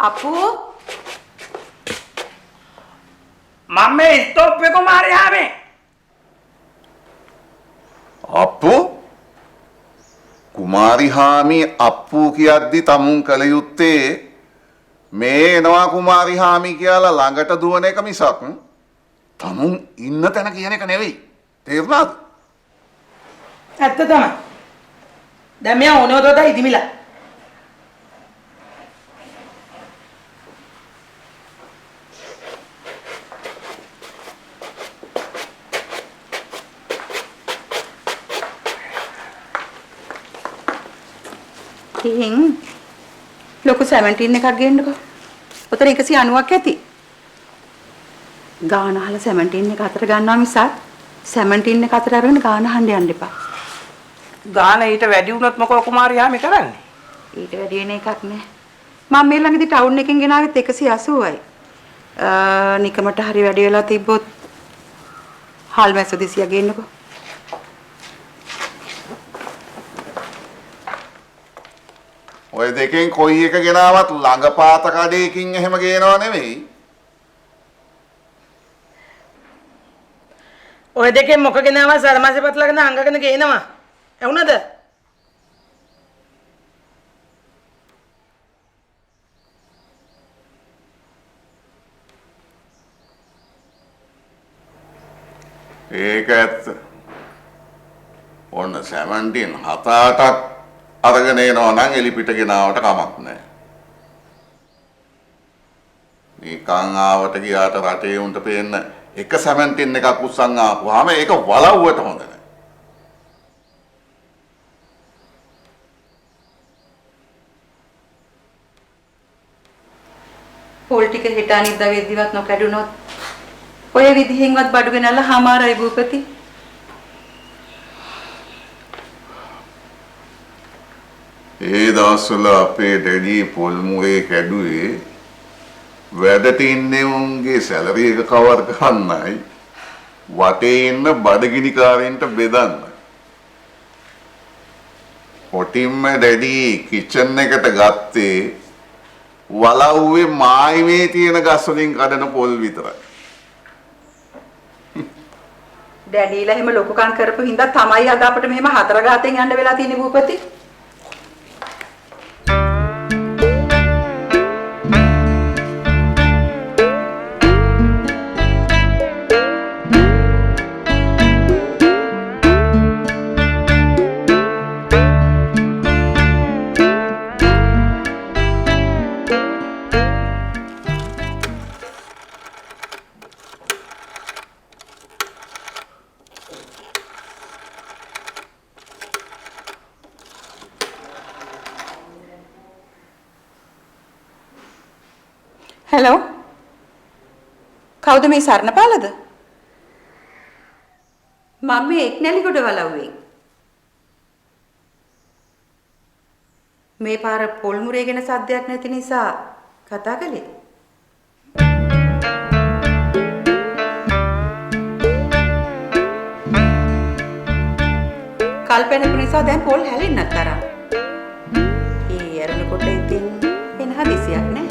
අපු මම මේ ස්ටොප් එක මාරේ ආවේ. අප්පු කුමාරි හාමි අප්පු කියද්දි තමුන් කල යුත්තේ මේ එනවා කුමාරි හාමි කියලා ළඟට දුවන එක මිසක් තමුන් ඉන්න තැන කියන එක නෙවෙයි. තේරුණාද? ඇත්ත තමයි. දැන් මෙයා ඕනෝදෝද ඉදිමිලා. තින් ලොකු 17 එකක් ගේන්නකෝ. උතන 190ක් ඇති. ගාන අහලා 17 එක අතර ගන්නවා මිසක් 17 එක අතර අරගෙන ගාන අහන්න යන්න එපා. ගාන ඊට වැඩි වුණොත් මොකෝ කුමාරයා මේ කරන්නේ? ඊට වැඩි වෙන එකක් නෑ. මම මේ ළඟදී ටවුන් එකෙන් ගෙනාවෙත් 180යි. නිකමට හරි වැඩි වෙලා තිබ්බොත් හාල් මැස්ස 200 ගේන්නකෝ. ඔය දෙකෙන් කොයි එක ගෙනාවත් ළඟපාත කඩේකින් එහෙම ගේනව නෙවෙයි. ඔය දෙකෙන් මොකගෙන ආවා සරමාසෙපත් ළඟන අංගගෙන ගේනවා. ඇහුණද? ඒක ඇත්ත. ඔන්න 17 7-8ක් අරගෙන එනවා නම් එලිපිට ගෙනාවට කමක් නැහැ. නිකන් ආවට ගියාට රටේ උන්ට පේන්න එක 17 එකක් උස්සන් ආපුවාම ඒක වලව්වට හොඳ නැහැ. පොල් ටික හිට අනිද්දා වෙද්දිවත් නොකඩුනොත් ඔය විදිහෙන්වත් බඩු ගෙනල්ලා හමාරයි භූපති. ඒ දවස්වල අපේ ඩැඩි පොල් මුවේ කැඩුවේ වැඩට ඉන්නේ උන්ගේ සැලරි එක කවර් කරන්නයි වටේ ඉන්න බඩගිනිකාරයින්ට බෙදන්න. කොටින්ම ඩැඩි කිචන් එකට ගත්තේ වලව්වේ මායිමේ තියෙන ගස් වලින් කඩන පොල් විතරයි. ඩැඩිලා එහෙම ලොකුකම් කරපු හින්දා තමයි අද අපිට මෙහෙම හතර ගාතෙන් යන්න වෙලා තියෙන්නේ භූපති. Hello. කවුද මේ සරණපාලද? මම මේ එක්නැලිගොඩ වලව්වේ. මේ පාර පොල් මුරේ ගැන සද්දයක් නැති නිසා කතා කළේ. කල්පෙනපු නිසා දැන් පොල් හැලෙන්නත් තරම්. ඒ ඇරෙනකොට ඉතින් වෙන හදිසියක් නෑ.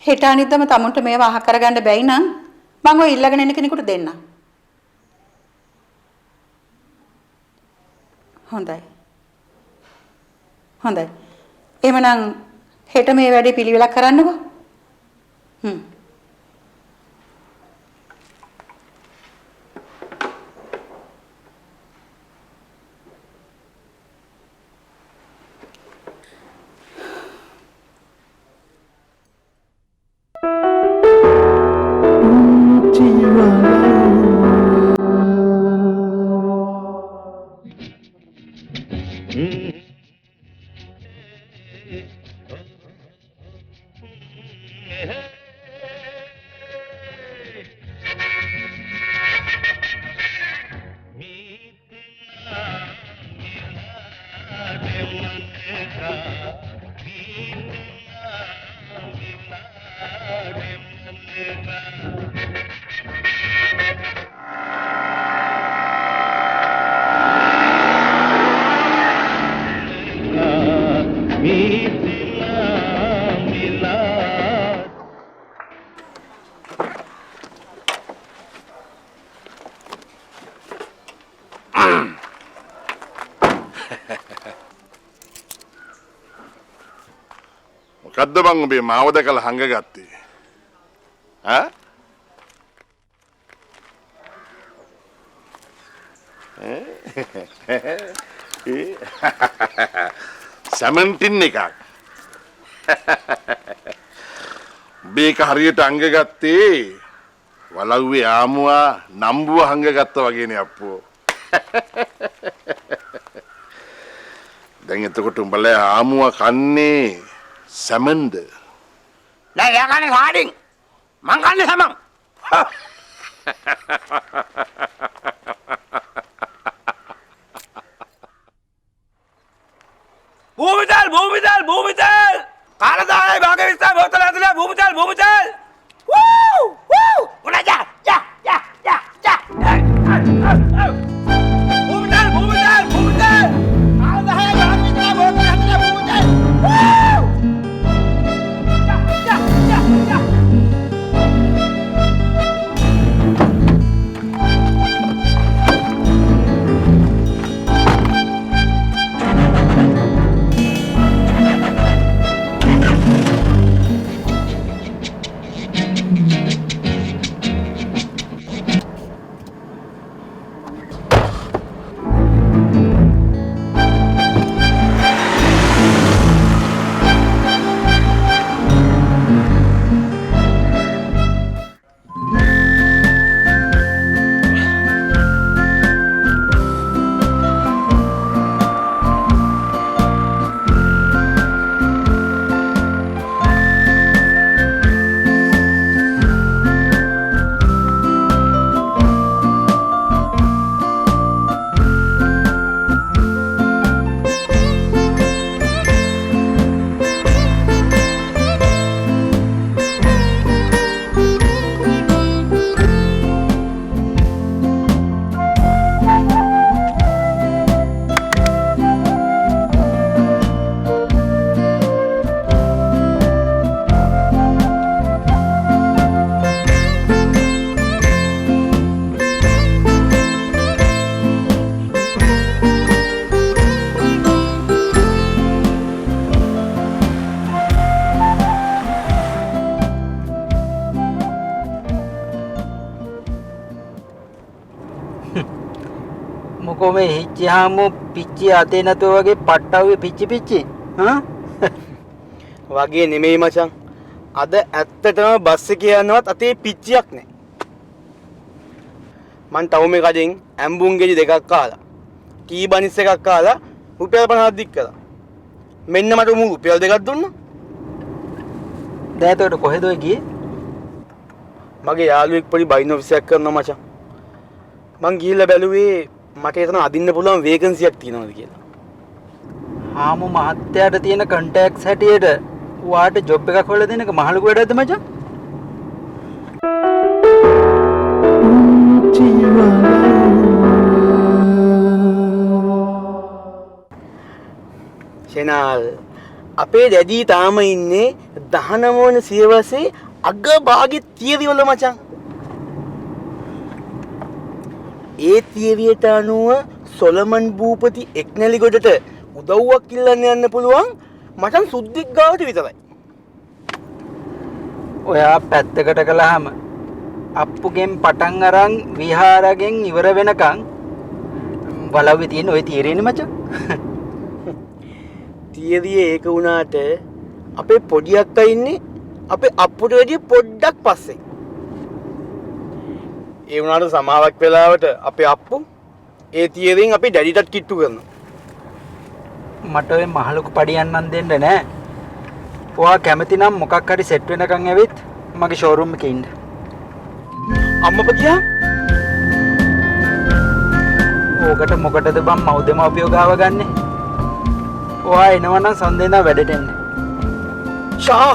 හෙට අනිද්දාම තමුන්ට මේවා අහ කරගන්න බැයි නම් මම ඔය ඊළඟ එන කෙනෙකුට දෙන්නම්. හොඳයි. හොඳයි. එහෙමනම් හෙට මේ වැඩේ පිළිවෙලක් කරන්නකෝ. මොකද්ද බං ඔබේ මාව දැකලා හංගගත්තේ? ඈ? සැමන්ටින් එකක්. මේක හරියට අංගගත්තේ වලව්වේ ආමුවා නම්බුව හංගගත්තා වගේනේ අප්පෝ. දැන් එතකොට උඹලා ආමුවා කන්නේ සැමන්ද? නෑ එයා කන්නේ සාඩින්. මං කන්නේ සමන්. භූමිතල් කාලදායි භාගේ විස්සා බෝතල ඇතුලේ භූමිතල් වූ උනා යා භූමිතල් කාලදායි භාගේ විස්සා බෝතල ඇතුලේ භූමිතල් යා මොකෝ මේ හිච්චිහාම පිච්චි අතේ නැතුව වගේ පට්ටව්වේ පිච්චි හා වගේ නෙමෙයි මචං. අද ඇත්තටම බස් එකේ යනවත් අතේ පිච්චියක් නැහැ. මං ටවුම් එක කඩෙන් ඇම්බුම් ගෙඩි දෙකක් කාලා, කී බනිස් එකක් කාලා රුපියල් 50ක් දික් කළා. මෙන්න මට උමු රුපියල් දෙකක් දුන්නා. දැන් එතකොට කොහෙද ඔය ගියේ? මගේ යාළුවෙක් පොඩි බයින් ඔෆිස් එකක් කරනවා මචං. මං ගිහිල්ලා බැලුවේ මට එතන අදින්න පුළුවන් වේකන්සියක් තියෙනවද කියලා. ආමු මහත්තයාට තියෙන කන්ටැක්ට්ස් හැටියට ඔයාට ජොබ් එකක් හොයලා දෙන එක මහලුක වැඩක්ද මචං? චෙනල් අපේ දැඩි තාම ඉන්නේ 19 වන සියවසේ අග භාගෙ තියවි වල මචං. ඒ තියවියට අනුව සොලමන් භූපති එක්නැලි ගොඩට උදව්වක් ඉල්ලන්න යන්න පුළුවන් මචං සුද්දෙක් ගාවට විතරයි. ඔයා පැත්තකට කළාම අප්පුගෙන් පටන් අරන් විහාරගෙන් ඉවර වෙනකන් බලව්වේ තියෙන ওই තීරේනේ මචං. තියවියේ ඒක වුණාට අපේ පොඩි අක්කා ඉන්නේ අපේ අප්පුට වැඩිය පොඩ්ඩක් පස්සේ. ඒ වුණාට සමාවක් වෙලාවට අපේ අප්පු ඒ තියවෙන් අපේ ඩැඩිටත් කිට්ටු කරනවා. මට ඔය මහලුක පඩියන්නම් දෙන්න නෑ. ඔයා කැමති නම් මොකක් හරි සෙට් වෙනකන් ඇවිත් මගේ ෂෝරූම් එකේ ඉන්න. අම්මපා ගියා? ඕකට මොකටද බං මව්දෙමව්පියෝ ගාව ගන්නෙ? ඔයා එනවනම් සඳේනා වැඩට එන්න. ෂා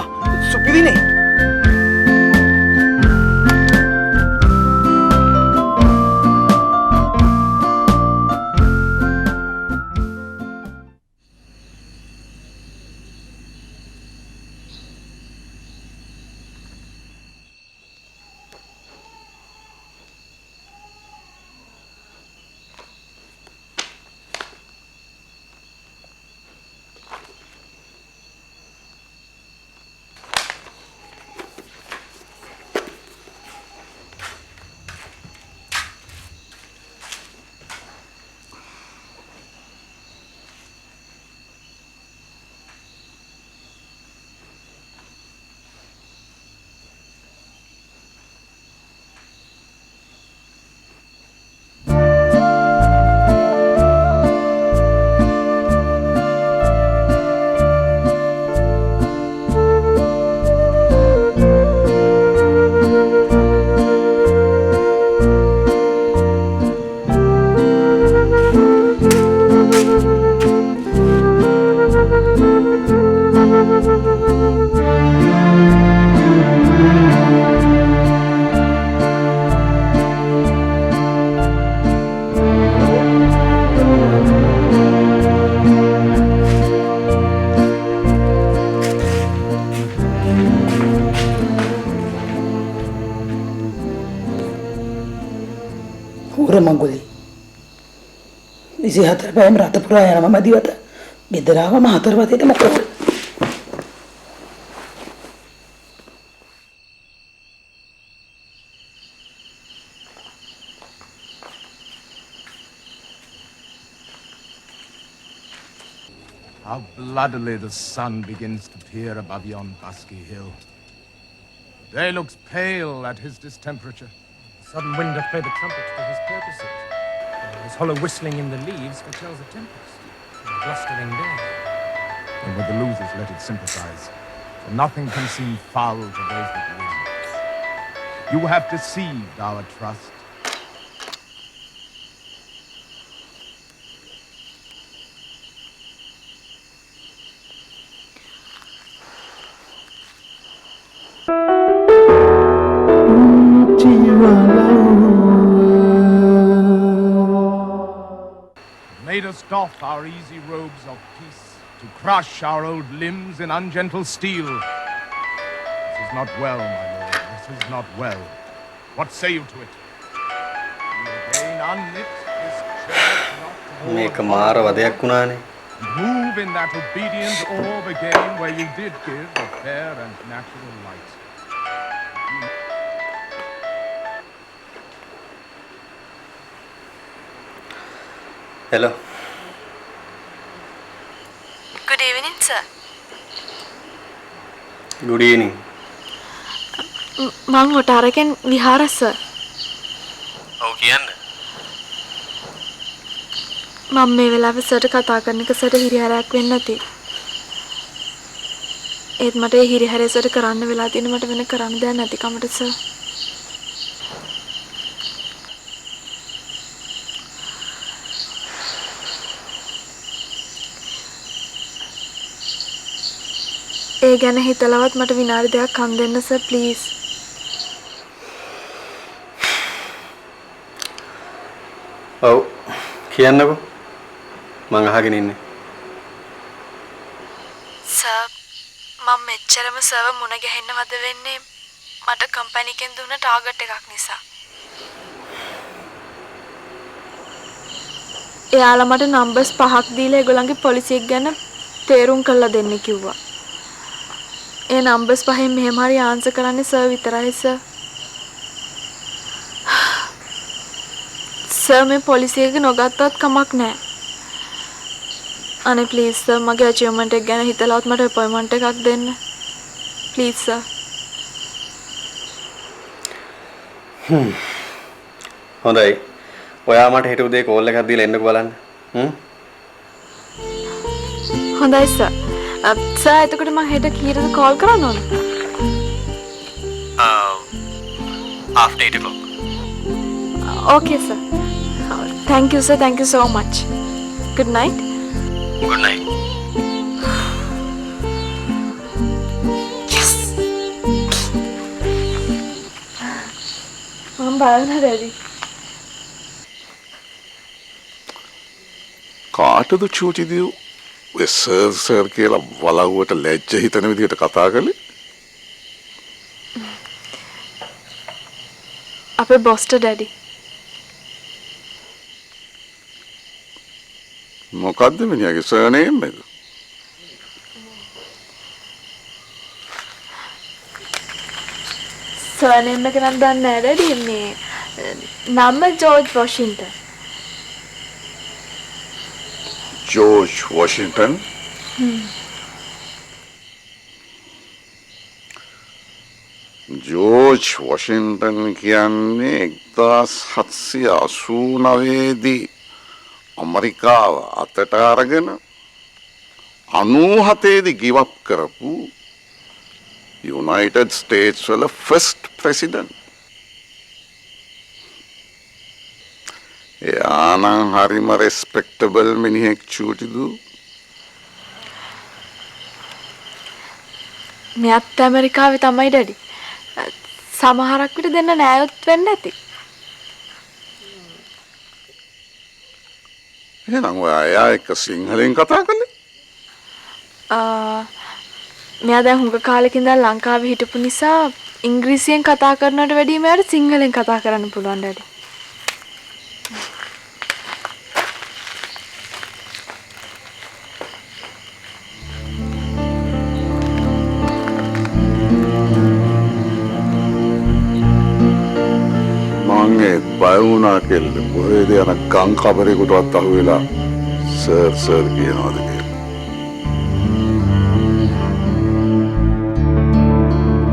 සුපිරිනේ. 24 පැයම රත පුරා යනම මදිවත. ගෙදර ආවම 4 වතේට මොකද? How bloodily the sun begins to peer above yon dusky hill. The day looks pale at his distemperature. A sudden wind doth play the trumpet to his purposes. His hollow whistling in the leaves foretells a tempest, and a blustering day. And with the losers let it sympathize, for nothing can seem foul to those that win. You have deceived our trust. Made us doff our easy robes of peace to crush our old limbs in ungentle steel. This is not well, my lord, this is not well. What say you to it? You again unknit this church not to මේක මාර වදයක් වුණානේ. move in that obedient orb again where you did give a fair and natural light. Hello. Good evening, sir. Good evening. මං ඔටාරගෙන් විහාර sir. ඔව් කියන්න. මම මේ වෙලාවේ සර්ට කතා කරන එක සර්ට හිරිහැරයක් වෙන්න ඇති. ඒත් මට ඒ හිරිහැරය සර්ට කරන්න වෙලා තියෙන මට වෙන කරන්න දෙයක් නැති කමට සර්. ඒ ගැන හිතලවත් මට විනාඩි දෙකක් කන් දෙන්න සර් ප්ලීස්. ඔව් කියන්නකෝ. මං අහගෙන ඉන්නේ. සර් මම මෙච්චරම සර්ව මුණ ගැහෙන්න වද වෙන්නේ මට කම්පැනි එකෙන් දුන්න ටාගට් එකක් නිසා. එයාලා මට නම්බර්ස් 5ක් දීලා ඒගොල්ලන්ගේ පොලිසි එක ගැන තේරුම් කරලා දෙන්න කිව්වා. ඒ නම්බර්ස් 5න් මෙහෙම හරි ආන්සර් කරන්නේ සර් විතරයි සර්. සර් මේ පොලිසි එක නොගත්තත් කමක් නැහැ. අනේ ප්ලීස් සර් මගේ අචීව්මන්ට් එක ගැන හිතලවත් මට අපොයින්ට්මන්ට් එකක් දෙන්න. Please sir. හොඳයි. ඔයා මට හෙට උදේ කෝල් එකක් දීලා එන්නකෝ බලන්න. හොඳයි සර්. සර් එතකොට මම හෙට කීයටද කෝල් කරන්න ඕන? After 8 o'clock. Okay sir. Thank you sir. Thank you so much. Good night. Good night. Yes. මම බලන්න ready. කාටද චූටිදියු ඔය සර් කියලා වලව්වට ලැජ්ජ හිතන විදිහට කතා කළේ? අපේ බොස්ට ඩැඩි. මොකද්ද මිනිහාගේ සර්නේම් එක? සර්නේම් එක නම් දන්නේ නැහැ ඩැඩි. මේ නම George Washington. George Washington. George Washington කියන්නේ 1789 දී ඇමරිකාව අතට අරගෙන 97 දී give up කරපු United States වල first president. එයා නම් හරිම respectable මිනිහෙක් චූටිදු. මෙයත් ඇමරිකාවේ තමයි ඩැඩි. සමහරක් විට දෙන්න නෑයොත් වෙන්න ඇති. එහෙනම් ඔයා එක්ක සිංහලෙන් කතා කළේ? මෙයා දැන් හුඟ කාලෙක ඉඳන් ලංකාවේ හිටපු නිසා ඉංග්‍රීසියෙන් කතා කරනවට වැඩිය මෙයාට සිංහලෙන් කතා කරන්න පුළුවන් ඩැඩි. බය වුණා කෙල්ල. කොහෙද යන ගම් කබරේකටවත් අහුවෙලා සර් කියනවාද කියලා.